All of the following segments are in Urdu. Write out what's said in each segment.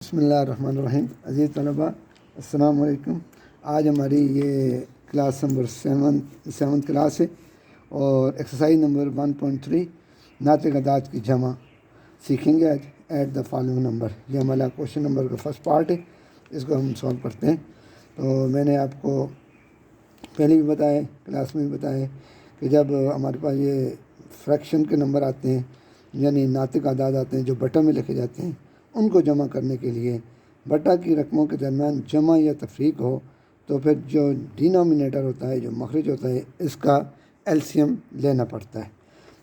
بسم اللہ الرحمن الرحیم۔ عزیز طلباء السلام علیکم۔ آج ہماری یہ کلاس نمبر سیونتھ کلاس ہے اور ایکسرسائز نمبر 1.3 ناطق اعداد کی جمع سیکھیں گے آج۔ ایٹ دا فالوئنگ نمبر، یہ ہمارا کوشچن نمبر کا فرسٹ پارٹ ہے، اس کو ہم سالو کرتے ہیں۔ تو میں نے آپ کو پہلے بھی بتایا، کلاس میں بھی بتایا کہ جب ہمارے پاس یہ فریکشن کے نمبر آتے ہیں یعنی ناطق اعداد آتے ہیں جو بٹا میں لکھے جاتے ہیں، ان کو جمع کرنے کے لیے بٹا کی رقموں کے درمیان جمع یا تفریق ہو تو پھر جو ڈینومینیٹر ہوتا ہے، جو مخرج ہوتا ہے، اس کا ایل سی ایم لینا پڑتا ہے۔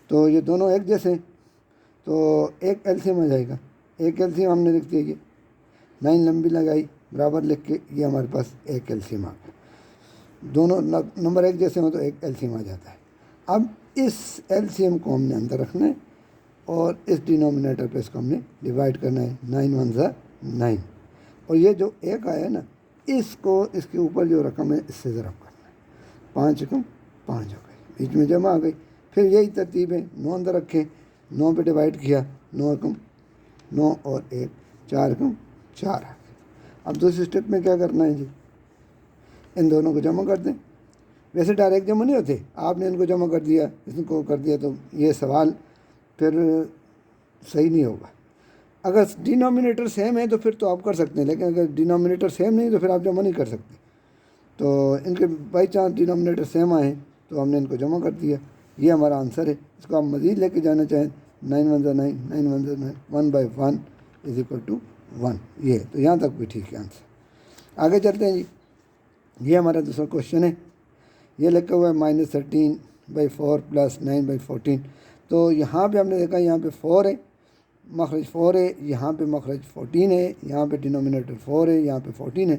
تو یہ دونوں ایک جیسے ہیں تو ایک ایل سی ایم آ جائے گا۔ ایک ایل سی ایم ہم نے لکھ دیا، یہ 9 لمبی لگائی برابر لکھ کے، یہ ہمارے پاس ایک ایل سی ایم آ گیا۔ دونوں نمبر ایک جیسے ہوں تو ایک ایل سی ایم آ جاتا ہے۔ اب اس ایل سی ایم کو ہم نے اندر رکھنا ہے اور اس ڈینومینیٹر پہ اس کو ہم نے ڈیوائڈ کرنا ہے، 9 1 9۔ اور یہ جو ایک آیا ہے نا، اس کو اس کے اوپر جو رقم ہے اس سے ضرب کرنا ہے، 5 × 5 ہو گئی، بیچ میں جمع آ گئی۔ پھر یہی ترتیب ہے، 9 اندر رکھے، 9 پہ ڈیوائڈ کیا، 9 × 9 اور 1 4 × 4 آ گئی۔ اب دوسری اسٹیپ میں کیا کرنا ہے جی، ان دونوں کو جمع کر دیں۔ ویسے ڈائریکٹ جمع نہیں ہوتے، آپ نے ان کو جمع کر دیا، اس کو کر دیا، تو یہ سوال پھر صحیح نہیں ہوگا۔ اگر ڈینومینیٹر سیم ہے تو پھر تو آپ کر سکتے ہیں، لیکن اگر ڈینومینیٹر سیم نہیں تو پھر آپ جمع نہیں کر سکتے۔ تو ان کے بائی چانس ڈینومینیٹر سیم آئے تو ہم نے ان کو جمع کر دیا، یہ ہمارا آنسر ہے۔ اس کو آپ مزید لے کے جانا چاہیں، 9 1 9 9 1 9 1/1 = 1، یہ تو یہاں تک بھی ٹھیک ہے آنسر۔ آگے چلتے ہیں جی، یہ ہمارا دوسرا کوشچن ہے، یہ لکھا ہوا ہے -13/4 + 9/14۔ تو یہاں پہ ہم نے دیکھا، یہاں پہ 4 ہے، مخرج 4 ہے، یہاں پہ مخرج 14 ہے، یہاں پہ ڈینومینیٹر 4 ہے، یہاں پہ 14 ہے۔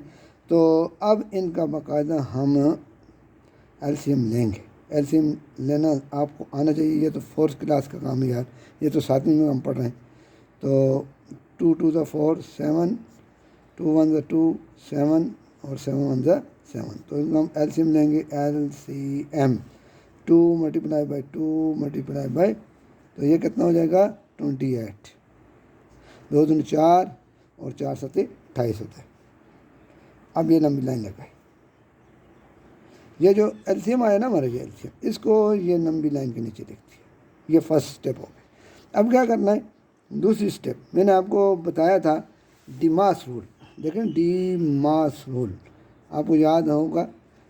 تو اب ان کا باقاعدہ ہم ایل سی ایم لیں گے۔ ایل سی ایم لینا آپ کو آنا چاہیے، یہ تو 4th کلاس کا کام ہے یار، یہ تو 7ویں میں ہم پڑھ رہے ہیں۔ تو 2 2 4 7، 2 1 2 7 اور 7 1 7۔ تو ہم ایل سی ایم لیں گے، ایل سی ایم 2 × 2 × تو یہ کتنا ہو جائے گا 28، 2 دن 4 اور 4 7 28 ہوتا ہے۔ اب یہ لمبی لائن لگائی، یہ جو ایل سی ایم آیا نا ہمارا، یہ ایل سی ایم، اس کو یہ لمبی لائن کے نیچے لکھ دیا۔ یہ فرسٹ اسٹیپ ہو گیا۔ اب کیا کرنا ہے، دوسری اسٹیپ میں نے آپ کو بتایا تھا، ڈیماس رول۔ دیکھیں ڈیماس رول آپ کو یاد ہوگا،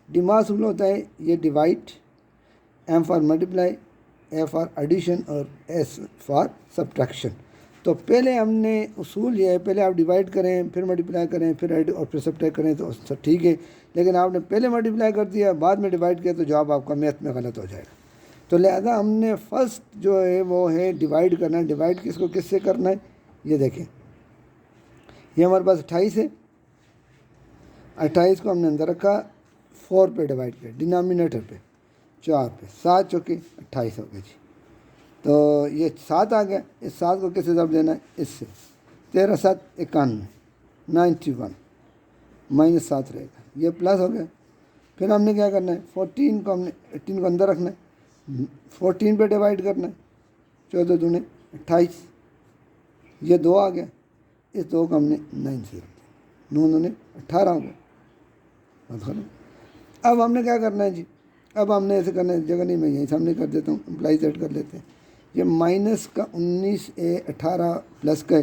ڈیماس رول ہوتا ہے یہ divide, M for multiply, A for addition اور ایس فار سبٹریکشن۔ تو پہلے ہم نے اصول یہ ہے، پہلے آپ ڈیوائڈ کریں، پھر ملٹیپلائی کریں، پھر ایڈ اور پھر سبٹریکٹ کریں تو سب ٹھیک ہے۔ لیکن آپ نے پہلے ملٹیپلائی کر دیا، بعد میں ڈیوائڈ کیا، تو جواب آپ کا میتھ میں غلط ہو جائے گا۔ تو لہذا ہم نے فرسٹ جو ہے وہ ہے ڈیوائڈ کرنا ہے۔ ڈیوائڈ کس کو کس سے کرنا ہے، یہ دیکھیں، یہ ہمارے پاس 28 ہے، 28 کو ہم نے اندر رکھا، 4 پہ ڈیوائڈ کیا، ڈینامینیٹر پہ 4 پہ، 7 چوکے 28 ہو گئے جی۔ تو یہ 7 آ گیا، اس 7 کو کس سے ضرب دینا ہے، اس سے، 13 7 91 91 -7 رہے گا، یہ پلس ہو گیا۔ پھر ہم نے کیا کرنا ہے، 14 کو ہم نے 18 کو اندر رکھنا ہے، 14 پہ ڈیوائڈ کرنا ہے، 14 دنے 28، یہ 2 آ گیا، اس 2 کو ہم نے 9 سے رکھ دیا، 9 دنے 18 ہو گیا۔ اب ہم نے کیا کرنا ہے جی، اب ہم نے ایسے کرنا ہے، جگہ نہیں میں یہیں سامنے کر دیتا ہوں، امپلائی سیٹ کر لیتے ہیں۔ یہ مائنس کا 19 18 پلس کا ہے،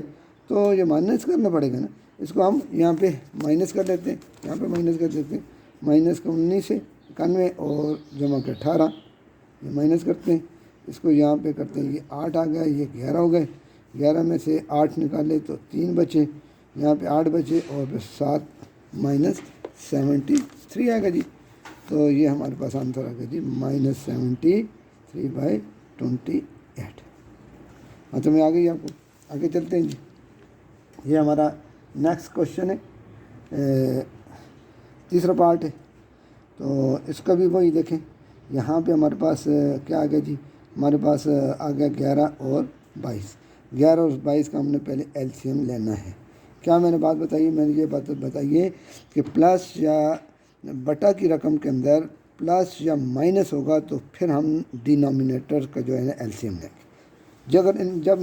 تو یہ مائنس کرنا پڑے گا نا، اس کو ہم یہاں پہ مائنس کر لیتے ہیں، یہاں پہ مائنس کر دیتے ہیں، مائنس کا 19 ہے 91 اور جمع کا 18، یہ مائنس کرتے ہیں، اس کو یہاں پہ کرتے ہیں، یہ 8 آ گیا، یہ 11 ہو گئے، 11 میں سے 8 نکالے تو 3 بچے، یہاں پہ 8 بچے اور پھر 7 -73 آئے گا جی۔ تو یہ ہمارے پاس آنسر آ گیا جی -73/28۔ ہاں تو میں آ گئی آپ کو، آگے چلتے ہیں جی۔ یہ ہمارا نیکسٹ کوشچن ہے، تیسرا پارٹ ہے۔ تو اس کا بھی وہی دیکھیں، یہاں پہ ہمارے پاس کیا آ گیا جی، ہمارے پاس آ گیا 11 اور 22۔ 11 اور 22 کا ہم نے پہلے ایل سی ایم لینا ہے۔ کیا میں نے بات بتائی، میں نے یہ بات بتائیے کہ پلس یا بٹا کی رقم کے اندر پلس یا مائنس ہوگا تو پھر ہم ڈینومینیٹر کا جو ہے نا ایل سی ایم لیں گے۔ جب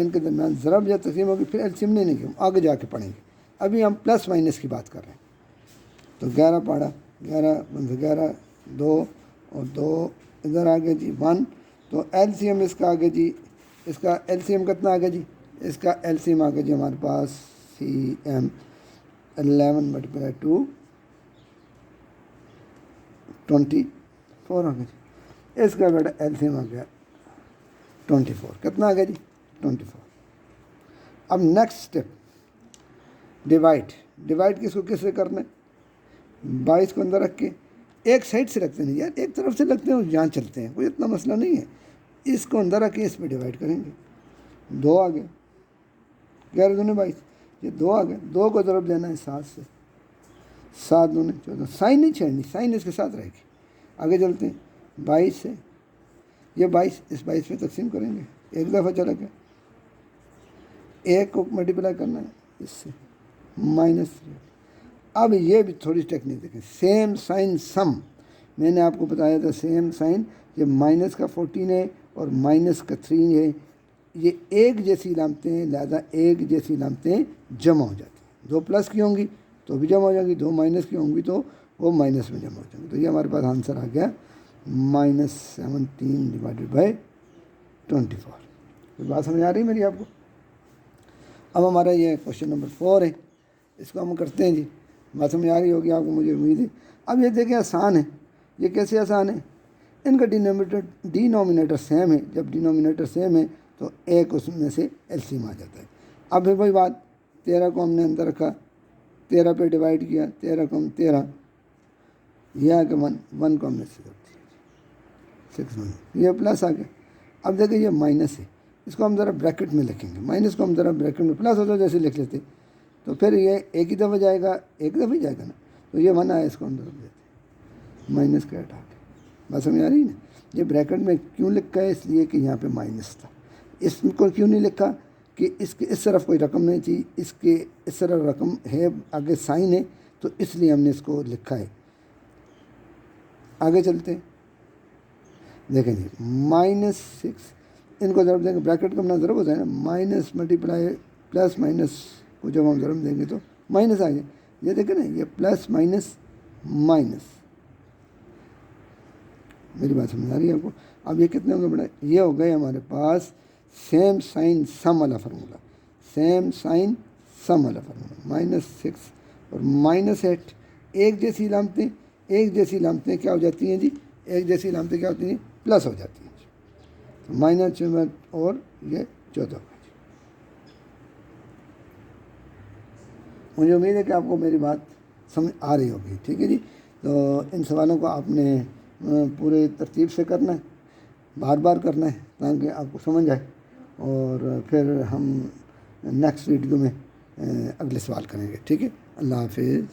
ان کے درمیان ضرب یا تقسیم ہوگی پھر ایل سی ایم نہیں لیں گے، ہم آگے جا کے پڑھیں گے۔ ابھی ہم پلس مائنس کی بات کر رہے ہیں. تو 11 پڑھا, 11 11 2 اور 2 ادھر آ گیا جی 1. تو ایل سی ایم اس کا آگے جی, اس کا ایل سی ایم کتنا آ گیا جی, اس کا ایل سی ایم آ گیا جی ہمارے پاس سی ایم 11 ملٹیپلائی 2 24 آ گیا جی. اس کا بیٹا ایل سی ایم آ گیا 24. کتنا آ گیا جی 24. اب نیکسٹ اسٹیپ ڈیوائڈ کس کو کس سے کرنا ہے, 22 کو اندر رکھ کے ایک سائڈ سے رکھتے ہیں یار, ایک طرف سے رکھتے ہیں جہاں چلتے ہیں, کوئی اتنا مسئلہ نہیں ہے. اس کو اندر رکھ کے اس پہ ڈیوائڈ کریں گے. 2 آ گئے, 11 دونے 22, یہ 2 آ گئے. 2 کو ضرب دینا ہے 7 سے, 7 دونے 14. سائن نہیں چھیڑنی, سائن اس کے ساتھ رہے گی. آگے چلتے ہیں 22 سے, یہ 22 اس 22 پہ تقسیم کریں گے, ایک دفعہ چلا گیا. 1 کو ملٹیپلائی کرنا ہے اس سے -3. اب یہ بھی تھوڑی ٹیکنیک دیکھیں, سیم سائن سم. میں نے آپ کو بتایا تھا سیم سائن, یہ مائنس کا 14 ہے اور مائنس کا 3 ہے, یہ ایک جیسی علامتیں ہیں, لہذا ایک جیسی علامتیں جمع ہو جاتی ہیں. 2 پلس کی ہوں گی تو بھی جمع ہو جائیں گی, 2 مائنس کی ہوں گی تو وہ مائنس میں جمع ہو جائیں گی. تو یہ ہمارے پاس آنسر آ گیا -17/24. یہ بات سمجھ آ رہی ہے میری آپ کو. اب ہمارا یہ کوشچن نمبر 4 ہے, اس کو ہم کرتے ہیں جی. بات سمجھ آ رہی ہوگی آپ کو, مجھے امید ہے. اب یہ دیکھیں آسان ہے. یہ کیسے آسان ہے, ان کا ڈینومینیٹر سیم ہے. جب ڈینومینیٹر سیم ہے تو ایک اس میں سے ایل سی ایم آ جاتا ہے. اب پھر وہی بات, 13 کو ہم نے اندر رکھا, 13 پہ ڈیوائڈ کیا, 13 کو ہم 13, یہ آ کے 1 کو ہم نے 6 یہ پلس آ گیا. اب دیکھیں یہ مائنس ہے, اس کو ہم ذرا بریکٹ میں لکھیں گے. مائنس کو ہم ذرا بریکٹ میں, پلس ہوتا ہے جیسے لکھ لیتے, تو پھر یہ ایک ہی دفعہ جائے گا, ایک دفعہ ہی جائے گا نا. تو یہ 1 آیا, اس کو ہم ضرب دیتے ہیں, مائنس کا ہٹا کے. بات سمجھ آ رہی ہے نا. یہ بریکٹ میں کیوں لکھا ہے, اس لیے کہ یہاں پہ مائنس تھا. اس کو کیوں نہیں لکھا کہ اس کے اس طرف کوئی رقم نہیں تھی, اس کے اس طرف رقم ہے, آگے سائن ہے, تو اس لیے ہم نے اس کو لکھا ہے. آگے چلتے ہیں, دیکھیں جی -6, ان کو ضرب دیں گے, بریکٹ کا اپنا ضرب ہوتا ہے نا, مائنس ملٹیپلائی پلس مائنس کو جب ہم ضرب دیں گے تو مائنس آ جائے. یہ دیکھیں نا, یہ پلس مائنس مائنس. میری بات سمجھ آ رہی ہے آپ کو. اب یہ کتنے ہوں گے بڑا, یہ ہو گئے ہمارے پاس سیم سائن سم والا فارمولا. سیم سائن سم والا فارمولا, -6 اور -8. ایک جیسی علامتیں, ایک جیسی علامتیں کیا ہو جاتی ہیں جی, ایک جیسی علامتیں کیا ہوتی ہیں, پلس ہو جاتی ہیں جی. -14 اور یہ 14. مجھے امید ہے کہ آپ کو میری بات سمجھ آ رہی ہوگی. ٹھیک ہے جی. تو ان سوالوں کو آپ نے پورے ترتیب سے کرنا ہے, بار بار کرنا ہے, تاکہ آپ کو سمجھ آئے. اور پھر ہم نیکسٹ ویڈیو میں اگلے سوال کریں گے. ٹھیک ہے, اللہ حافظ.